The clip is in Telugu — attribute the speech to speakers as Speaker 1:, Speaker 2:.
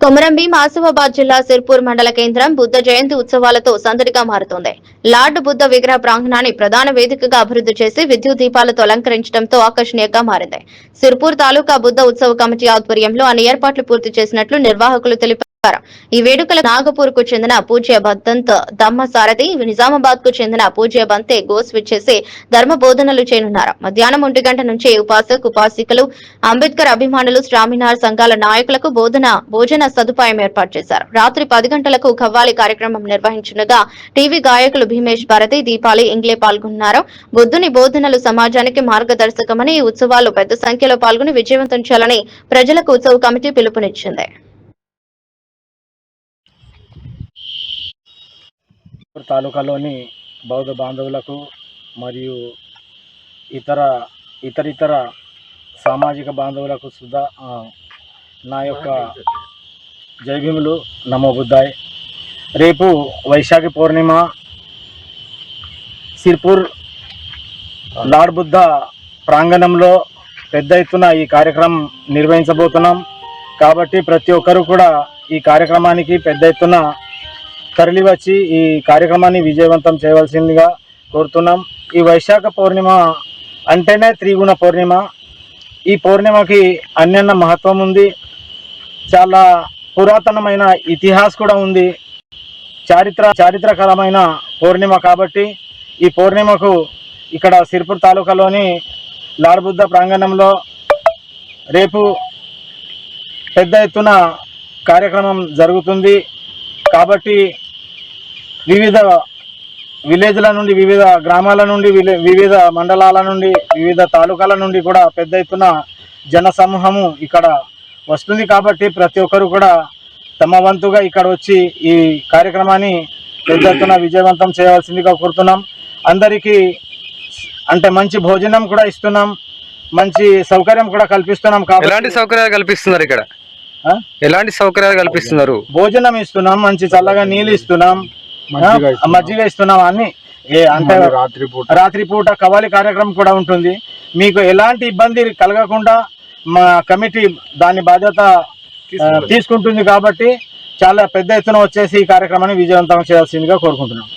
Speaker 1: కొమరంభీం ఆసిఫాబాద్ జిల్లా సిర్పూర్ మండల కేంద్రం బుద్ధ జయంతి ఉత్సవాలతో సందడిగా మారుతోంది. లార్డ్ బుద్ధ విగ్రహ ప్రాంగణాన్ని ప్రధాన వేదికగా అభివృద్ధి చేసి విద్యుత్ దీపాలతో అలంకరించడంతో ఆకర్షణీయంగా మారింది. సిర్పూర్ తాలూకా బుద్ధ ఉత్సవ కమిటీ ఆధ్వర్యంలో అన్ని ఏర్పాట్లు పూర్తి చేసినట్లు నిర్వాహకులు తెలిపారు. ఈ వేడుకల నాగపూర్ కు చెందిన పూజ్య భద్దంత్ దమ్మ సారథి, నిజామాబాద్ కు చెందిన పూజ్య బంతే గోస్విచ్ చేసి ధర్మ బోధనలు చేయనున్నారు. మధ్యాహ్నం 1 గంట నుంచి ఉపాసికలు, అంబేద్కర్ అభిమానులు, స్వామినార్ సంఘాల నాయకులకు భోజన సదుపాయం ఏర్పాటు చేశారు. రాత్రి 10 గంటలకు ఖవ్వాలి కార్యక్రమం నిర్వహించనుగా టీవీ గాయకులు భీమేష్ భారతి, దీపాలి ఇంగ్లే పాల్గొన్నారు. బుద్ధుని బోధనలు సమాజానికి మార్గదర్శకమని ఈ ఉత్సవాలు పెద్ద సంఖ్యలో పాల్గొని విజయవంతం చేయాలని ప్రజలకు ఉత్సవ కమిటీ పిలుపునిచ్చింది.
Speaker 2: తాలూకాలోని బౌద్ధ బాంధవులకు మరియు ఇతర సామాజిక బాంధవులకు సుధా నా యొక్క జై భీములు, నమో బుద్ధాయ్. రేపు వైశాఖి పౌర్ణిమ సిర్పూర్ లార్డ్ బుద్ధ ప్రాంగణంలో పెద్ద ఎత్తున ఈ కార్యక్రమం నిర్వహించబోతున్నాం. కాబట్టి ప్రతి ఒక్కరూ కూడా ఈ కార్యక్రమానికి పెద్ద ఎత్తున తరలి వచ్చి ఈ కార్యక్రమాన్ని విజయవంతం చేయవలసిందిగా కోరుతున్నాం. ఈ వైశాఖ పౌర్ణిమ అంటేనే త్రిగుణ పౌర్ణిమ. ఈ పౌర్ణిమకి అన్యన్న మహత్వం ఉంది. చాలా పురాతనమైన ఇతిహాస్ కూడా ఉంది. చారిత్రకరమైన పౌర్ణిమ కాబట్టి ఈ పౌర్ణిమకు ఇక్కడ సిర్పూర్ తాలూకాలోని లార్డ్ బుద్ధ ప్రాంగణంలో రేపు పెద్ద ఎత్తున కార్యక్రమం జరుగుతుంది. కాబట్టి వివిధ విలేజ్ల నుండి, వివిధ గ్రామాల నుండి, వివిధ మండలాల నుండి, వివిధ తాలూకాల నుండి కూడా పెద్ద ఎత్తున జన సమూహము ఇక్కడ వస్తుంది. కాబట్టి ప్రతి ఒక్కరు కూడా తమ వంతుగా ఇక్కడ వచ్చి ఈ కార్యక్రమాన్ని పెద్ద ఎత్తున విజయవంతం చేయవలసిందిగా కోరుతున్నాం. అందరికీ అంటే మంచి భోజనం కూడా ఇస్తున్నాం, మంచి సౌకర్యం కూడా కల్పిస్తున్నాం. కాబట్టి
Speaker 3: ఎలాంటి సౌకర్యాలు కల్పిస్తున్నారు ఇక్కడ? ఎలాంటి సౌకర్యాలు కల్పిస్తున్నారు?
Speaker 2: భోజనం ఇస్తున్నాం, మంచి చల్లగా నీళ్ళు ఇస్తున్నాం, మజ్జిగ ఇస్తున్నాం. అన్ని అంటే రాత్రిపూట కవాలి కార్యక్రమం కూడా ఉంటుంది. మీకు ఎలాంటి ఇబ్బంది కలగకుండా మా కమిటీ దాని బాధ్యత తీసుకుంటుంది. కాబట్టి చాలా పెద్ద ఎత్తున వచ్చేసి ఈ కార్యక్రమాన్ని విజయవంతం చేయాల్సిందిగా కోరుకుంటున్నాం.